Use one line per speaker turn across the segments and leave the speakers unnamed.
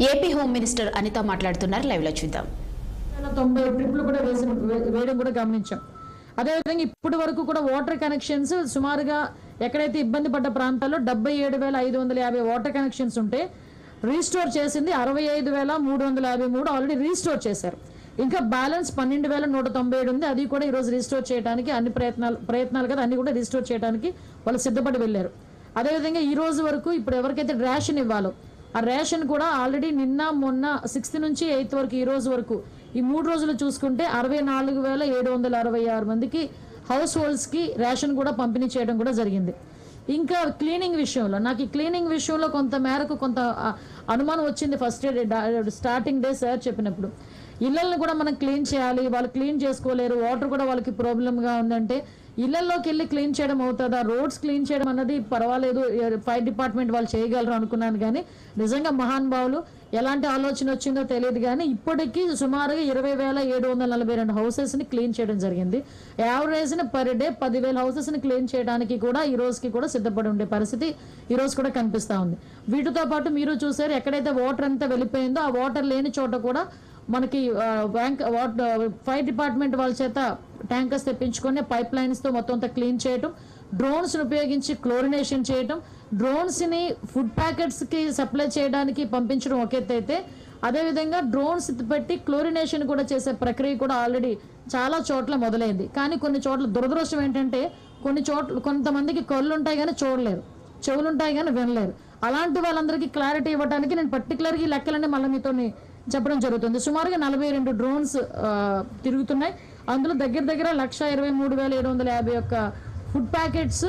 AP home minister Anitha మాట్లాడుతున్నారు. Live లో చూద్దాం.
90 ట్రిప్లు కూడా వేయడం కూడా గమనించాం. అదేవిధంగా ఇప్పటి వరకు కూడా వాటర్ కనెక్షన్స్ సుమారుగా ఎక్కడైతే ఇబ్బంది పడ్డ ప్రాంతాల్లో 77,550 వాటర్ కనెక్షన్స్ ఉంటే రీస్టోర్ చేసింది 65,353 ఆల్రెడీ రీస్టోర్ చేశారు. ఇంకా బ్యాలెన్స్ 12,197 ఉంది. అది కూడా ఈరోజు రీస్టోర్ చేయడానికి అన్ని ప్రయత్నాలు కదా అన్ని కూడా రీస్టోర్ చేయడానికి వాళ్ళు సిద్ధపడి వెళ్ళారు. అదేవిధంగా ఈ రోజు వరకు ఇప్పుడు ఎవరికైతే రేషన్ ఇవ్వాలో ఆ రేషన్ కూడా ఆల్రెడీ నిన్న మొన్న 6th నుంచి 8th వరకు ఈ రోజు వరకు ఈ 3 రోజులు చూసుకుంటే 64,766 మందికి హౌస్ హోల్డ్స్కి రేషన్ కూడా పంపిణీ చేయడం కూడా జరిగింది. ఇంకా క్లీనింగ్ విషయంలో నాకు ఈ క్లీనింగ్ విషయంలో కొంత మేరకు కొంత అనుమానం వచ్చింది. ఫస్ట్ స్టార్టింగ్ డే సార్ చెప్పినప్పుడు ఇళ్లను కూడా మనం క్లీన్ చేయాలి, వాళ్ళు క్లీన్ చేసుకోలేరు, వాటర్ కూడా వాళ్ళకి ప్రాబ్లంగా ఉందంటే ఇళ్లలోకి వెళ్ళి క్లీన్ చేయడం అవుతుందా, రోడ్స్ క్లీన్ చేయడం అన్నది పర్వాలేదు ఫైర్ డిపార్ట్మెంట్ వాళ్ళు చేయగలరు అనుకున్నాను. కానీ నిజంగా మహానుభావులు ఎలాంటి ఆలోచన వచ్చిందో తెలియదు. కానీ ఇప్పటికీ సుమారుగా 20,742 హౌసెస్ని క్లీన్ చేయడం జరిగింది. యావరేజ్ని పర్ డే 10,000 హౌసెస్ని క్లీన్ చేయడానికి కూడా ఈ రోజుకి కూడా సిద్ధపడి ఉండే పరిస్థితి ఈ రోజు కూడా కనిపిస్తూ ఉంది. వీటితో పాటు మీరు చూసారు ఎక్కడైతే వాటర్ అంతా వెళ్ళిపోయిందో ఆ వాటర్ లేని చోట కూడా మనకి ఫైర్ డిపార్ట్మెంట్ వాళ్ళ చేత ట్యాంకర్స్ తెప్పించుకొని పైప్ లైన్స్తో మొత్తం అంతా క్లీన్ చేయటం, డ్రోన్స్ని ఉపయోగించి క్లోరినేషన్ చేయటం, డ్రోన్స్ని ఫుడ్ ప్యాకెట్స్కి సప్లై చేయడానికి పంపించడం ఒక ఎత్తు అయితే అదేవిధంగా డ్రోన్స్ పెట్టి క్లోరినేషన్ కూడా చేసే ప్రక్రియ కూడా ఆల్రెడీ చాలా చోట్ల మొదలైంది. కానీ కొన్ని చోట్ల దురదృష్టం ఏంటంటే కొంతమందికి కళ్ళు ఉంటాయి కానీ చూడలేరు, చెవులు ఉంటాయి కానీ వినలేరు. అలాంటి వాళ్ళందరికీ క్లారిటీ ఇవ్వడానికి నేను పర్టికులర్గా ఈ లెక్కలన్నీ మళ్ళీ మీతో చెప్పడం జరుగుతుంది. సుమారుగా 42 డ్రోన్స్ తిరుగుతున్నాయి. అందులో దగ్గర 1,23,751 ఫుడ్ ప్యాకెట్స్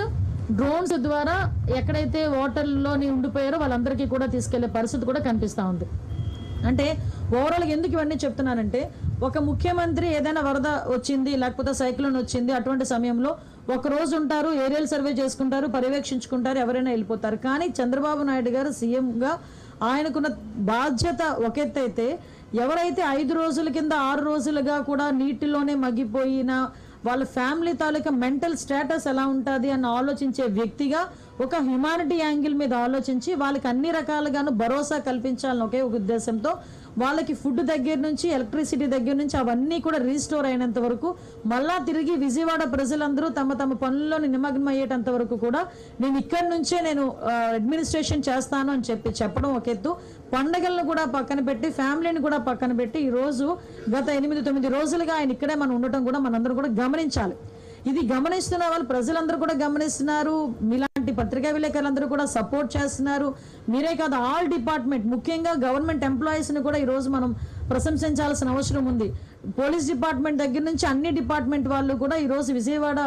డ్రోన్స్ ద్వారా ఎక్కడైతే వాటర్లోని ఉండిపోయారో వాళ్ళందరికీ కూడా తీసుకెళ్లే పరిస్థితి కూడా కనిపిస్తూ ఉంది. అంటే ఓవరాల్గా ఎందుకు ఇవన్నీ చెప్తున్నానంటే ఒక ముఖ్యమంత్రి ఏదైనా వరద వచ్చింది లేకపోతే సైక్లోన్ వచ్చింది అటువంటి సమయంలో ఒక రోజు ఉంటారు, ఏరియల్ సర్వే చేసుకుంటారు, పర్యవేక్షించుకుంటారు, ఎవరైనా వెళ్ళిపోతారు. కానీ చంద్రబాబు నాయుడు గారు సీఎంగా ఆయనకున్న బాధ్యత ఒక ఎత్తు అయితే ఎవరైతే 5 రోజుల కింద 6 రోజులుగా కూడా నీటిలోనే మగ్గిపోయిన వాళ్ళ ఫ్యామిలీ తాలూకా మెంటల్ స్టేటస్ ఎలా ఉంటుంది అని ఆలోచించే వ్యక్తిగా ఒక హ్యుమానిటీ యాంగిల్ మీద ఆలోచించి వాళ్ళకి అన్ని రకాలుగాను భరోసా కల్పించాలని ఒకే ఒక ఉద్దేశంతో వాళ్ళకి ఫుడ్ దగ్గర నుంచి ఎలక్ట్రిసిటీ దగ్గర నుంచి అవన్నీ కూడా రీస్టోర్ అయినంత వరకు మళ్ళా తిరిగి విజయవాడ ప్రజలందరూ తమ తమ పనుల్లోని నిమగ్నం అయ్యేటంత వరకు కూడా నేను ఇక్కడి నుంచే నేను అడ్మినిస్ట్రేషన్ చేస్తాను అని చెప్పడం ఒక ఎత్తు, పండగలను కూడా పక్కన పెట్టి ఫ్యామిలీని కూడా పక్కన పెట్టి ఈరోజు గత 8-9 రోజులుగా ఆయన ఇక్కడే మనం ఉండటం కూడా మనందరూ కూడా గమనించాలి. ఇది గమనిస్తున్న వాళ్ళు ప్రజలందరూ కూడా గమనిస్తున్నారు, మీలాంటి పత్రికా విలేకరులందరూ కూడా సపోర్ట్ చేస్తున్నారు. మీరే కాదు ఆల్ డిపార్ట్మెంట్ ముఖ్యంగా గవర్నమెంట్ ఎంప్లాయీస్ని కూడా ఈరోజు మనం ప్రశంసించాల్సిన అవసరం ఉంది. పోలీస్ డిపార్ట్మెంట్ దగ్గర నుంచి అన్ని డిపార్ట్మెంట్ వాళ్ళు కూడా ఈరోజు విజయవాడ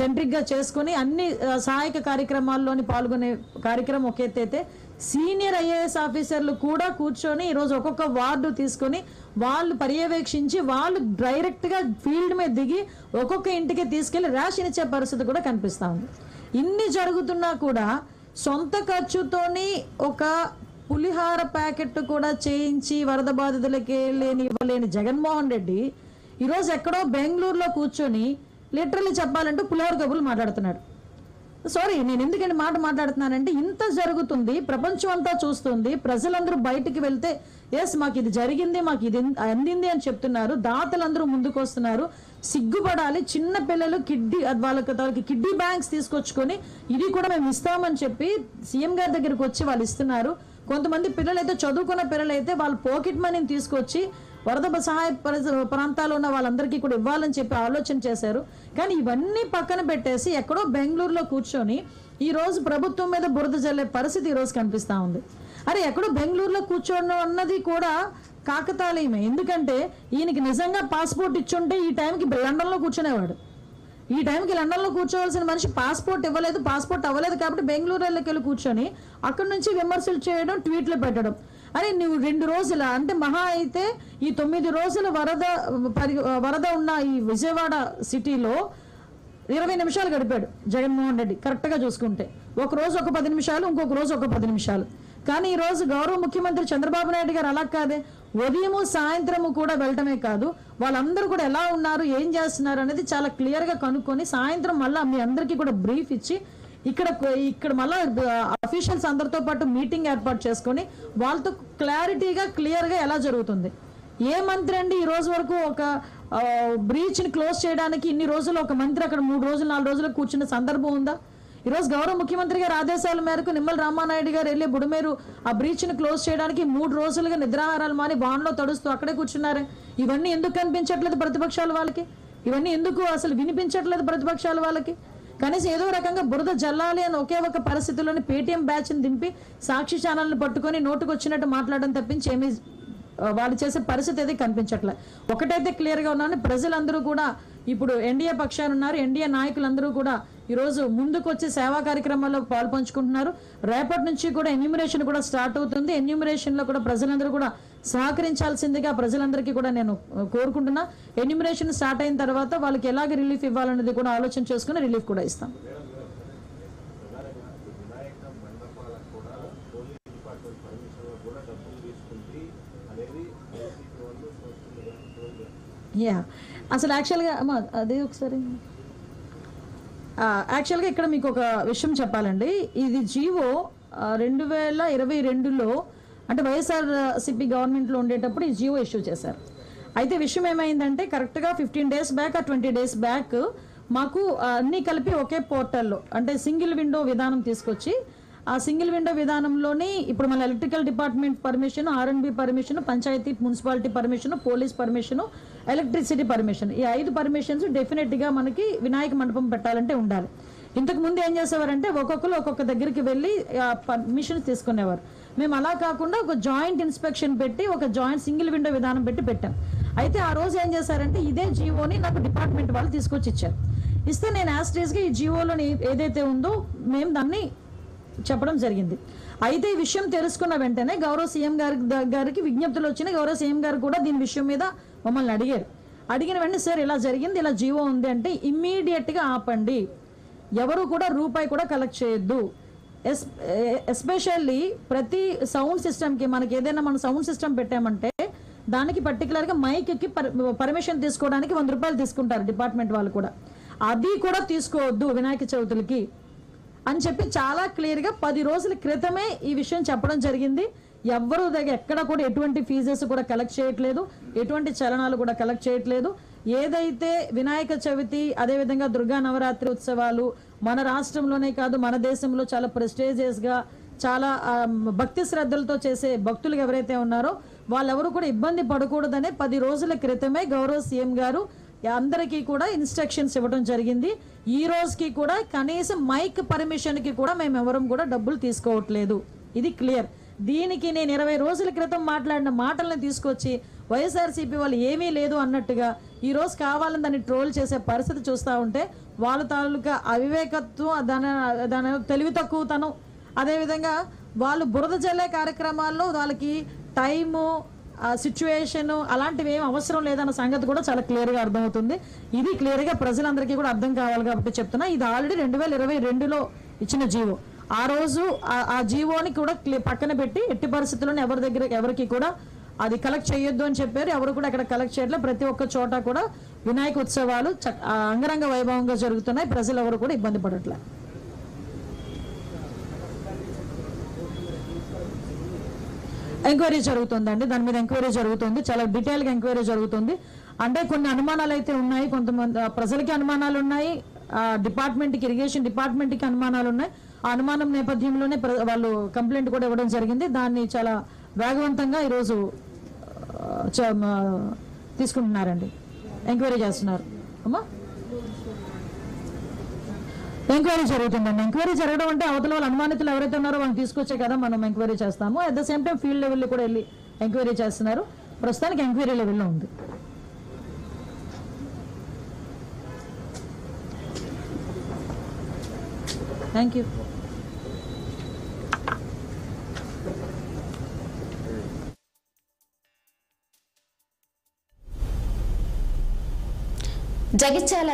సెంట్రిక్గా చేసుకొని అన్ని సహాయక కార్యక్రమాల్లోని పాల్గొనే కార్యక్రమం ఒక ఎత్తైతే సీనియర్ ఐఏఎస్ ఆఫీసర్లు కూడా కూర్చొని ఈరోజు ఒక్కొక్క వార్డు తీసుకొని వాళ్ళు పర్యవేక్షించి వాళ్ళు డైరెక్ట్గా ఫీల్డ్ మీద దిగి ఒక్కొక్క ఇంటికి తీసుకెళ్లి రేషన్ ఇచ్చే పరిస్థితి కూడా కనిపిస్తూ ఉంది. ఇన్ని జరుగుతున్నా కూడా సొంత ఖర్చుతోని ఒక పులిహార ప్యాకెట్ కూడా చేయించి వరద బాధితులకి ఇవ్వలేని జగన్మోహన్ రెడ్డి ఈరోజు ఎక్కడో బెంగళూరులో కూర్చొని లిటరల్లీ చెప్పాలంటూ పులిహోర కబుర్లు మాట్లాడుతున్నాడు. సారీ నేను ఎందుకంటే మాట్లాడుతున్నానంటే ఇంత జరుగుతుంది, ప్రపంచం అంతా చూస్తుంది, ప్రజలందరూ బయటికి వెళ్తే ఎస్ మాకు ఇది జరిగింది, మాకు ఇది అందింది అని చెప్తున్నారు, దాతలందరూ ముందుకు వస్తున్నారు. సిగ్గుపడాలి. చిన్న పిల్లలు వాళ్ళకి కిడ్నీ బ్యాంక్స్ తీసుకొచ్చుకొని ఇది కూడా మేము ఇస్తామని చెప్పి సీఎం గారి దగ్గరికి వచ్చి వాళ్ళు ఇస్తున్నారు. కొంతమంది పిల్లలైతే చదువుకున్న పిల్లలైతే వాళ్ళ పాకెట్ మనీని తీసుకొచ్చి వరద సహాయ ప్రాంతాల్లో ఉన్న వాళ్ళందరికీ కూడా ఇవ్వాలని చెప్పి ఆలోచన చేశారు. కానీ ఇవన్నీ పక్కన పెట్టేసి ఎక్కడో బెంగళూరులో కూర్చొని ఈ రోజు ప్రభుత్వం మీద బురద జల్లే పరిస్థితి ఈరోజు కనిపిస్తూ ఉంది. అరే ఎక్కడో బెంగళూరులో కూర్చోవడం అన్నది కూడా కాకతాళీయమే. ఎందుకంటే ఈయనకి నిజంగా పాస్పోర్ట్ ఇచ్చుంటే ఈ టైంకి లండన్లో కూర్చునేవాడు. ఈ టైంకి లండన్లో కూర్చోవలసిన మనిషి పాస్పోర్ట్ ఇవ్వలేదు, పాస్పోర్ట్ అవ్వలేదు కాబట్టి బెంగళూరులోకి వెళ్ళి కూర్చొని అక్కడి నుంచి విమర్శలు చేయడం, ట్వీట్లు పెట్టడం. అరే నువ్వు 2 రోజుల అంటే మహా అయితే ఈ 9 రోజుల వరద ఉన్న ఈ విజయవాడ సిటీలో 20 నిమిషాలు గడిపాడు జగన్మోహన్ రెడ్డి కరెక్ట్గా చూసుకుంటే. ఒక రోజు ఒక 10 నిమిషాలు, ఇంకొక రోజు ఒక 10 నిమిషాలు. కానీ ఈ రోజు గౌరవ ముఖ్యమంత్రి చంద్రబాబు నాయుడు గారు అలా కాదే, ఉదయము సాయంత్రము కూడా వెళ్ళటమే కాదు వాళ్ళందరూ కూడా ఎలా ఉన్నారు ఏం చేస్తున్నారు అనేది చాలా క్లియర్గా కనుక్కొని సాయంత్రం మళ్ళీ మీ అందరికీ కూడా బ్రీఫ్ ఇచ్చి ఇక్కడ మళ్ళీ అఫీషియల్స్ అందరితో పాటు మీటింగ్ ఏర్పాటు చేసుకొని వాళ్ళతో క్లారిటీగా క్లియర్గా ఎలా జరుగుతుంది. ఏ మంత్రి అండి ఈ రోజు వరకు ఒక బ్రీచ్ని క్లోజ్ చేయడానికి ఇన్ని రోజులు ఒక మంత్రి అక్కడ 3 రోజులు 4 రోజులు కూర్చున్న సందర్భం ఉందా? ఈరోజు గౌరవ ముఖ్యమంత్రి గారి ఆదేశాల మేరకు నిమ్మల రామానాయుడు గారు వెళ్ళి బుడమేరు ఆ బ్రీచ్ని క్లోజ్ చేయడానికి 3 రోజులుగా నిద్రాహారాలు మాని వానలో తడుస్తూ అక్కడే కూర్చున్నారే. ఇవన్నీ ఎందుకు కనిపించట్లేదు ప్రతిపక్షాల వాళ్ళకి? ఇవన్నీ ఎందుకు అసలు వినిపించట్లేదు ప్రతిపక్షాల వాళ్ళకి? కనీసం ఏదో రకంగా బురద జల్లాలి అని ఒకే ఒక పరిస్థితుల్లోని పేటీఎం బ్యాచ్ని దింపి సాక్షి ఛానల్ని పట్టుకొని నోటుకు వచ్చినట్టు మాట్లాడడం తప్పించి ఏమీ వాళ్ళు చేసే పరిస్థితి అయితే కనిపించట్లే. ఒకటైతే క్లియర్గా ఉన్నాను, ప్రజలందరూ కూడా ఇప్పుడు ఎన్డీఏ పక్షాన ఉన్నారు. ఎన్డీఏ నాయకులందరూ కూడా ఈరోజు ముందుకు వచ్చి సేవా కార్యక్రమాల్లో పాల్పంచుకుంటున్నారు. రేపటి నుంచి కూడా ఎన్యూమరేషన్ కూడా స్టార్ట్ అవుతుంది. ఎన్యూమరేషన్లో కూడా ప్రజలందరూ కూడా సహకరించాల్సిందిగా ప్రజలందరికీ కూడా నేను కోరుకుంటున్నా. ఎన్యూమరేషన్ స్టార్ట్ అయిన తర్వాత వాళ్ళకి ఎలాగ రిలీఫ్ ఇవ్వాలనేది కూడా ఆలోచన చేసుకుని రిలీఫ్ కూడా ఇస్తాం. అసలు యాక్చువల్గా అమ్మా అదే ఒకసారి యాక్చువల్గా ఇక్కడ మీకు ఒక విషయం చెప్పాలండి. ఇది జీవో 2022లో అంటే వైఎస్ఆర్సీపీ గవర్నమెంట్లో ఉండేటప్పుడు ఈ జీవో ఇష్యూ చేశారు. అయితే విషయం ఏమైందంటే కరెక్ట్గా 15 days బ్యాక్ 20 days బ్యాక్ మాకు అన్నీ కలిపి ఒకే పోర్టల్లో అంటే సింగిల్ విండో విధానం తీసుకొచ్చి ఆ సింగిల్ విండో విధానంలోని ఇప్పుడు మన electrical department permission, R&B permission, panchayati municipality permission, police permission, electricity permission, ఈ 5 పర్మిషన్స్ డెఫినెట్గా మనకి వినాయక మండపం పెట్టాలంటే ఉండాలి. ఇంతకు ముందు ఏం చేసేవారంటే ఒక్కొక్కరు ఒక్కొక్క దగ్గరికి వెళ్ళి పర్మిషన్స్ తీసుకునేవారు. మేము అలా కాకుండా ఒక జాయింట్ ఇన్స్పెక్షన్ పెట్టి ఒక జాయింట్ సింగిల్ విండో విధానం పెట్టాం. అయితే ఆ రోజు ఏం చేశారంటే ఇదే జీవోని నాకు డిపార్ట్మెంట్ వాళ్ళు తీసుకొచ్చి ఇచ్చారు. ఇస్తే నేను యాస్టేజ్గా ఈ జీవోలోని ఏదైతే ఉందో మేము దాన్ని చెప్పడం జరిగింది. అయితే ఈ విషయం తెలుసుకున్న వెంటనే గౌరవ సీఎం గారికి విజ్ఞప్తులు వచ్చినాయి. గౌరవ సీఎం గారు కూడా దీని విషయం మీద మమ్మల్ని అడిగిన వెంటనే సార్ ఇలా జరిగింది, ఇలా జీవో ఉంది అంటే ఇమ్మీడియట్గా ఆపండి, ఎవరు కూడా రూపాయి కూడా కలెక్ట్ చేయొద్దు. ఎస్పెషల్లీ ప్రతి సౌండ్ సిస్టమ్కి మనకి ఏదైనా మనం సౌండ్ సిస్టమ్ పెట్టామంటే దానికి పర్టికులర్గా మైక్కి పర్మిషన్ తీసుకోవడానికి 100 రూపాయలు తీసుకుంటారు డిపార్ట్మెంట్ వాళ్ళు కూడా. అది కూడా తీసుకోవద్దు వినాయక చవితులకి అని చెప్పి చాలా క్లియర్గా 10 రోజుల క్రితమే ఈ విషయం చెప్పడం జరిగింది. ఎవ్వరూ దగ్గర ఎక్కడ కూడా ఎటువంటి ఫీజెస్ కూడా కలెక్ట్ చేయట్లేదు, ఎటువంటి చలనాలు కూడా కలెక్ట్ చేయట్లేదు. ఏదైతే వినాయక చవితి అదేవిధంగా దుర్గా నవరాత్రి ఉత్సవాలు మన రాష్ట్రంలోనే కాదు మన దేశంలో చాలా ప్రెస్టేజియస్గా చాలా భక్తి శ్రద్ధలతో చేసే భక్తులు ఎవరైతే ఉన్నారో వాళ్ళెవరు కూడా ఇబ్బంది పడకూడదనే 10 రోజుల క్రితమే గౌరవ సీఎం గారు అందరికీ కూడా ఇన్స్ట్రక్షన్స్ ఇవ్వడం జరిగింది. ఈ రోజుకి కూడా కనీసం మైక్ పర్మిషన్కి కూడా మేము ఎవరం కూడా డబ్బులు తీసుకోవట్లేదు. ఇది క్లియర్. దీనికి నేను 20 రోజుల క్రితం మాట్లాడిన మాటలను తీసుకొచ్చి వైఎస్ఆర్సీపీ వాళ్ళు ఏమీ లేదు అన్నట్టుగా ఈరోజు కావాలని దాన్ని ట్రోల్ చేసే పరిస్థితి చూస్తూ ఉంటే వాళ్ళ తాలూకా అవివేకత్వం, దాని తెలివి తక్కువతనం, అదేవిధంగా వాళ్ళు బురద జల్లే కార్యక్రమాల్లో వాళ్ళకి టైము సిచ్యువేషన్ అలాంటివి ఏం అవసరం లేదన్న సంగతి కూడా చాలా క్లియర్గా అర్థమవుతుంది. ఇది క్లియర్గా ప్రజలందరికీ కూడా అర్థం కావాలి కాబట్టి చెప్తున్నా. ఇది ఆల్రెడీ 2022లో ఇచ్చిన జీవో. ఆ రోజు ఆ జీవోని కూడా పక్కన పెట్టి ఎట్టి పరిస్థితుల్లోనే ఎవరికి కూడా అది కలెక్ట్ చేయొద్దు అని చెప్పారు. ఎవరు కూడా అక్కడ కలెక్ట్ చేయట్లేదు. ప్రతి ఒక్క చోట కూడా వినాయక ఉత్సవాలు అంగరంగ వైభవంగా జరుగుతున్నాయి. ప్రజలు ఎవరు కూడా ఇబ్బంది పడట్లేదు. ఎంక్వైరీ జరుగుతుందండి, దాని మీద ఎంక్వైరీ జరుగుతుంది, చాలా డీటెయిల్గా ఎంక్వైరీ జరుగుతుంది. అంటే కొన్ని అనుమానాలు అయితే ఉన్నాయి, కొంతమంది ప్రజలకి అనుమానాలు ఉన్నాయి, డిపార్ట్మెంట్కి ఇరిగేషన్ డిపార్ట్మెంట్కి అనుమానాలు ఉన్నాయి. ఆ అనుమానం నేపథ్యంలోనే వాళ్ళు కంప్లైంట్ కూడా ఇవ్వడం జరిగింది. దాన్ని చాలా వేగవంతంగా ఈరోజు తీసుకుంటున్నారండి, ఎంక్వైరీ చేస్తున్నారు. అమ్మా ఎంక్వైరీ జరుగుతుందండి. ఎంక్వైరీ జరగడం అంటే అవతల వాళ్ళు అనుమానితులు ఎవరైతే ఉన్నారో వాళ్ళని తీసుకొచ్చే కదా మనం ఎంక్వైరీ చేస్తాము. At the same time field లెవెల్లో కూడా వెళ్ళి ఎంక్వైరీ చేస్తున్నారు. ప్రస్తుతానికి ఎంక్వైరీ లెవెల్లో ఉంది. Thank you.
జగిత్యాల